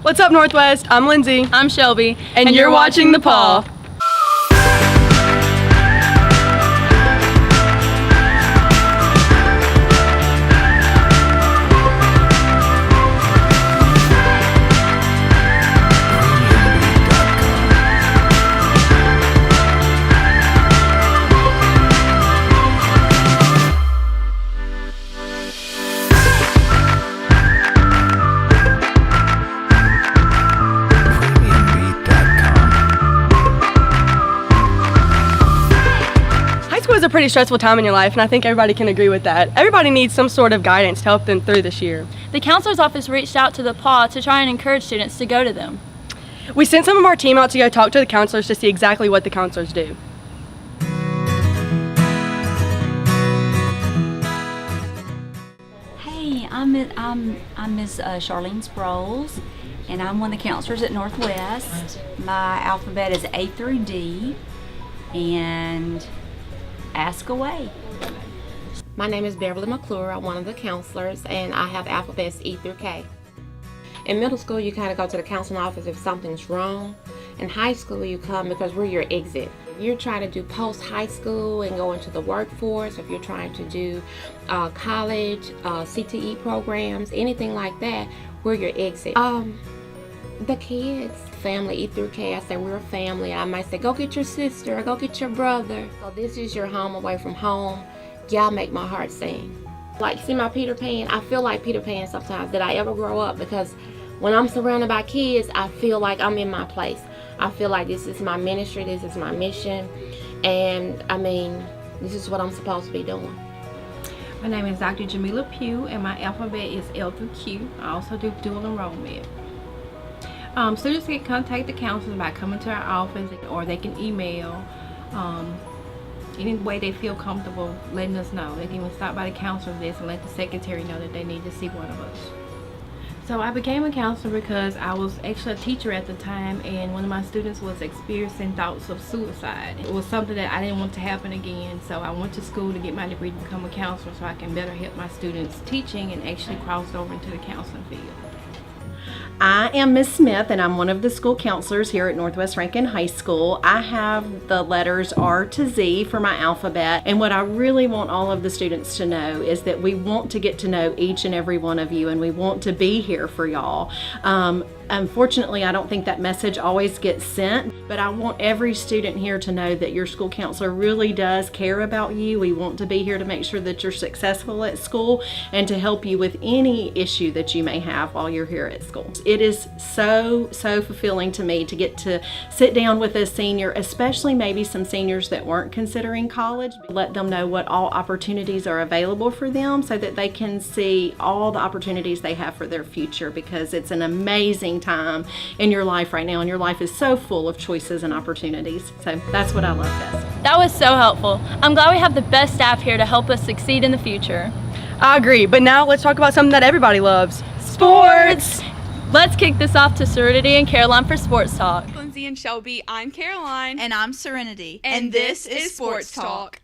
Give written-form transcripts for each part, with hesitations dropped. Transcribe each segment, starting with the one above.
What's up, Northwest? I'm Lindsay. I'm Shelby. And you're watching The Paw. It's a pretty stressful time in your life, and I think everybody can agree with that. Everybody needs some sort of guidance to help them through this year. The counselor's office reached out to the PAW to try and encourage students to go to them. We sent some of our team out to go talk to the counselors to see exactly what the counselors do. Hey, I'm Miss Charlene Sproles, and I'm one of the counselors at Northwest. My alphabet is A through D, and ask away. My name is Beverly McClure. I'm one of the counselors, and I have alphabets E through K. In middle school, you kind of go to the counseling office if something's wrong. In high school, you come because we're your exit. If you're trying to do post-high school and go into the workforce, if you're trying to do college, CTE programs, anything like that, we're your exit. The kids, family E through K, I say we're a family. I might say, go get your sister, or go get your brother. So this is your home away from home. Y'all make my heart sing. Like, see my Peter Pan? I feel like Peter Pan sometimes. Did I ever grow up? Because when I'm surrounded by kids, I feel like I'm in my place. I feel like this is my ministry, this is my mission. And I mean, this is what I'm supposed to be doing. My name is Dr. Jamila Pugh, and my alphabet is L through Q. I also do dual enrollment. Students can contact the counselors by coming to our office, or they can email. Any way they feel comfortable letting us know. They can even stop by the counselor's desk and let the secretary know that they need to see one of us. So I became a counselor because I was actually a teacher at the time, and one of my students was experiencing thoughts of suicide. It was something that I didn't want to happen again, so I went to school to get my degree to become a counselor so I can better help my students teaching, and actually crossed over into the counseling field. I am Miss Smith, and I'm one of the school counselors here at Northwest Rankin High School. I have the letters R to Z for my alphabet, and what I really want all of the students to know is that we want to get to know each and every one of you, and we want to be here for y'all. Unfortunately, I don't think that message always gets sent, but I want every student here to know that your school counselor really does care about you. We want to be here to make sure that you're successful at school and to help you with any issue that you may have while you're here at school. It is so fulfilling to me to get to sit down with a senior, especially maybe some seniors that weren't considering college, let them know what all opportunities are available for them so that they can see all the opportunities they have for their future, because it's an amazing time in your life right now, and your life is so full of choices and opportunities. So that's what I love best. That was so helpful. I'm glad we have the best staff here to help us succeed in the future. I agree, but now let's talk about something that everybody loves. Sports! Let's kick this off to Serenity and Caroline for Sports Talk. Lindsay and Shelby, I'm Caroline. And I'm Serenity. And this is Sports Talk.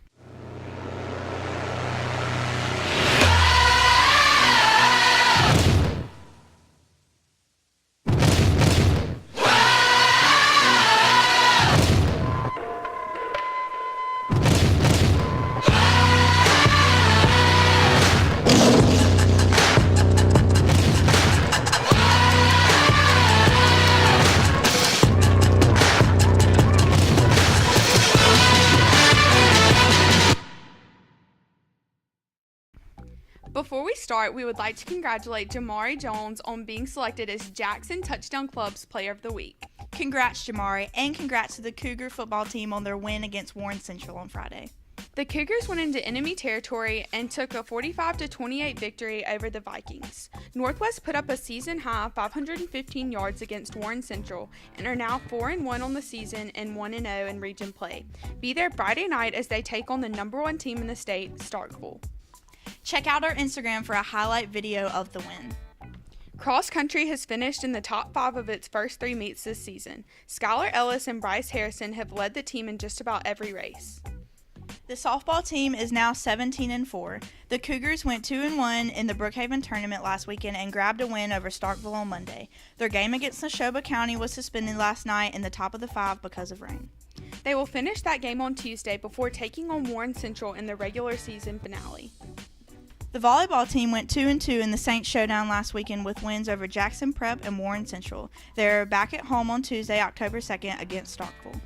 Before we start, we would like to congratulate Jamari Jones on being selected as Jackson Touchdown Club's Player of the Week. Congrats, Jamari, and congrats to the Cougar football team on their win against Warren Central on Friday. The Cougars went into enemy territory and took a 45-28 victory over the Vikings. Northwest put up a season-high 515 yards against Warren Central and are now 4-1 on the season and 1-0 in region play. Be there Friday night as they take on the number 1 team in the state, Starkville. Check out our Instagram for a highlight video of the win. Cross country has finished in the top 5 of its first 3 meets this season. Skylar Ellis and Bryce Harrison have led the team in just about every race. The softball team is now 17-4. The Cougars went 2-1 in the Brookhaven tournament last weekend and grabbed a win over Starkville on Monday. Their game against Neshoba County was suspended last night in the top of the 5 because of rain. They will finish that game on Tuesday before taking on Warren Central in the regular season finale. The volleyball team went 2-2 in the Saints Showdown last weekend with wins over Jackson Prep and Warren Central. They're back at home on Tuesday, October 2nd against Starkville.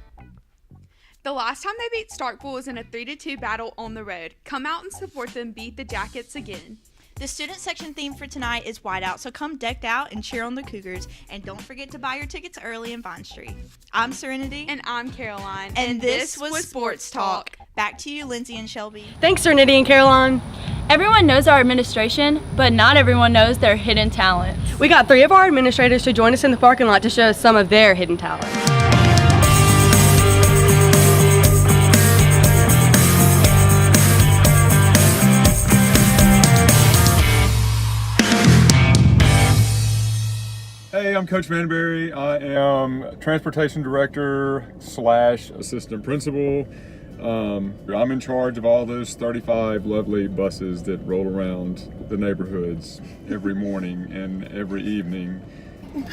The last time they beat Starkville was in a 3-2 battle on the road. Come out and support them beat the Jackets again. The student section theme for tonight is whiteout, so come decked out and cheer on the Cougars. And don't forget to buy your tickets early in Vine Street. I'm Serenity. And I'm Caroline. And this was Sports Talk. Back to you, Lindsay and Shelby. Thanks, Serenity and Caroline. Everyone knows our administration, but not everyone knows their hidden talents. We got 3 of our administrators to join us in the parking lot to show us some of their hidden talents. Hey, I'm Coach Manberry. I am Transportation Director / Assistant Principal. I'm in charge of all those 35 lovely buses that roll around the neighborhoods every morning and every evening.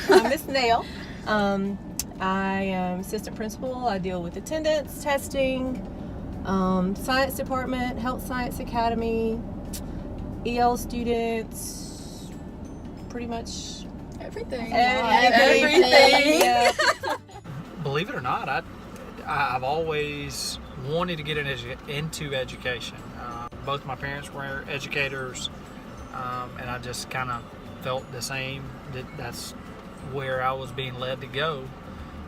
I'm Miss Nail. I am Assistant Principal. I deal with attendance, testing, Science Department, Health Science Academy, EL students, pretty much Everything. everything. Yeah. Believe it or not, I've always wanted to get into education. Both my parents were educators, and I just kind of felt the same. That's where I was being led to go.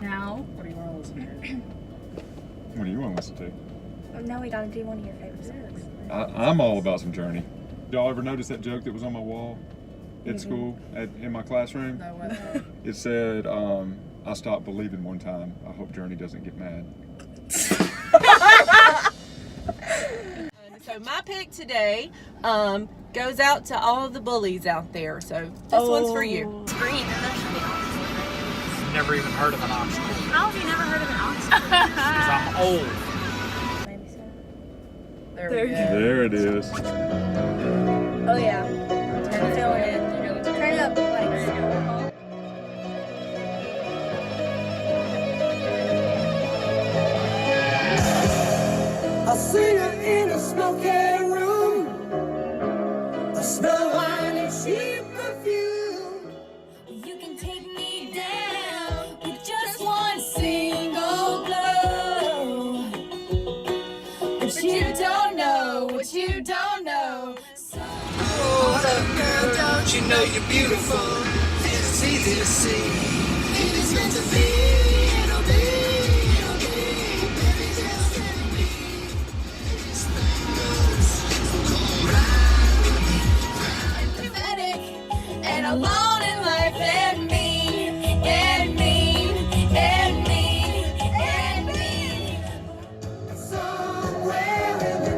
Now, What do you want to listen to? No, we gotta do one of your favorite songs. I'm all about some Journey. Y'all ever notice that joke that was on my wall at school, in my classroom? No, what? It said, I stopped believing one time. I hope Journey doesn't get mad. So my pick today goes out to all of the bullies out there. So this one's for you. Green. That should be awesome. Never even heard of an oxygen How have you never heard of an oxygen? because I'm old. Maybe so. There we go. There it is. Oh yeah. Turn it on in. Turn it up. Like. I see her in a smoky room, a smell wine and cheap perfume. You can take me down with just one single blow. But you don't know what you don't know. Oh, girl, don't you know you're beautiful? It's easy to see. It is meant to be. It'll be. Baby, just let me. Pathetic and alone in life and mean and mean and mean and mean. Somewhere in the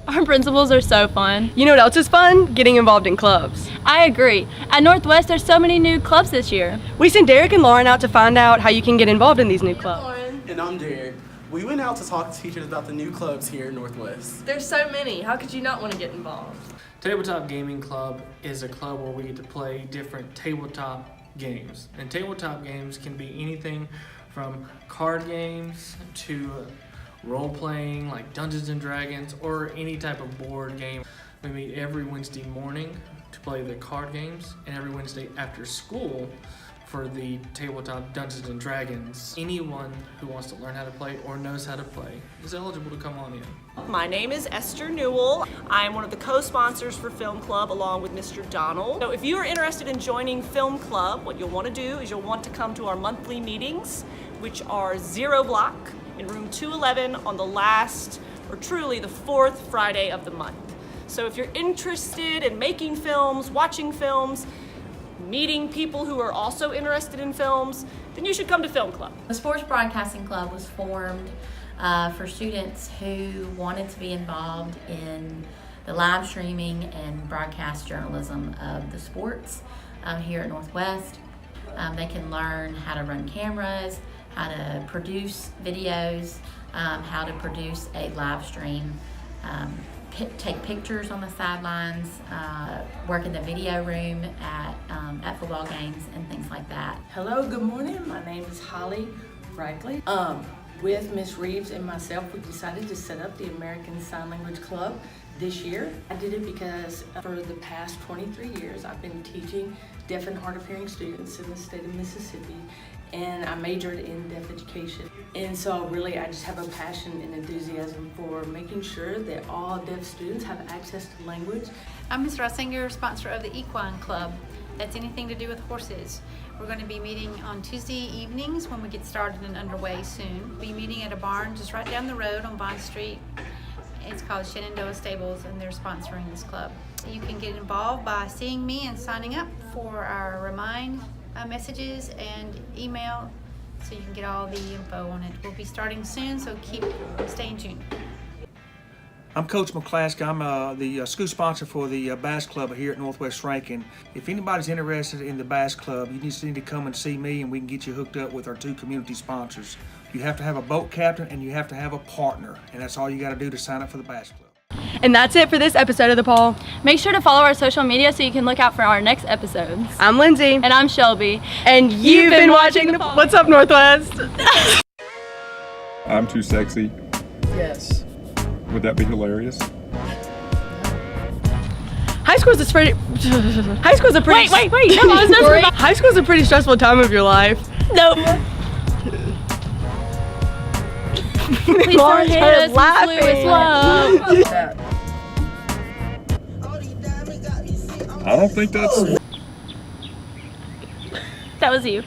our principals are so fun. You know what else is fun? Getting involved in clubs. I agree. At Northwest, there's so many new clubs this year. We sent Derek and Lauren out to find out how you can get involved in these new clubs. And I'm Derek. We went out to talk to teachers about the new clubs here at Northwest. There's so many. How could you not want to get involved? Tabletop Gaming Club is a club where we get to play different tabletop games. And tabletop games can be anything from card games to role-playing like Dungeons and Dragons or any type of board game. We meet every Wednesday morning to play the card games and every Wednesday after school for the tabletop Dungeons and Dragons. Anyone who wants to learn how to play or knows how to play is eligible to come on in. My name is Esther Newell. I'm one of the co-sponsors for Film Club along with Mr. Donald. So if you are interested in joining Film Club, what you'll want to do is you'll want to come to our monthly meetings, which are 0 block in room 211 on the last, or truly the 4th Friday of the month. So if you're interested in making films, watching films, meeting people who are also interested in films, then you should come to Film Club. The Sports Broadcasting Club was formed for students who wanted to be involved in the live streaming and broadcast journalism of the sports here at Northwest. They can learn how to run cameras, how to produce videos, how to produce a live stream, take pictures on the sidelines, work in the video room at football games and things like that. Hello, good morning. My name is Holly Brackley. With Miss Reeves and myself, we decided to set up the American Sign Language Club this year. I did it because for the past 23 years, I've been teaching deaf and hard of hearing students in the state of Mississippi, and I majored in deaf education. And so really, I just have a passion and enthusiasm for making sure that all deaf students have access to language. I'm Ms. Rossinger, sponsor of the Equine Club. That's anything to do with horses. We're going to be meeting on Tuesday evenings when we get started and underway soon. We'll be meeting at a barn just right down the road on Bond Street. It's called Shenandoah Stables, and they're sponsoring this club. You can get involved by seeing me and signing up for our remind messages and email, so you can get all the info on it. We'll be starting soon, so stay tuned. I'm Coach McClaskey. I'm the school sponsor for the Bass Club here at Northwest Rankin. If anybody's interested in the Bass Club, you just need to come and see me, and we can get you hooked up with our 2 community sponsors. You have to have a boat captain and you have to have a partner, and that's all you got to do to sign up for the Bass Club. And that's it for this episode of The Paul. Make sure to follow our social media so you can look out for our next episodes. I'm Lindsay. And I'm Shelby. And you've been watching The Paul. What's up, Northwest? I'm too sexy. Yes. Would that be hilarious? High school's a pretty. High school's a pretty. Wait. Come on, High school's a pretty stressful time of your life. Nope. Please don't hit us laughing. with love. I don't think that's. That was you.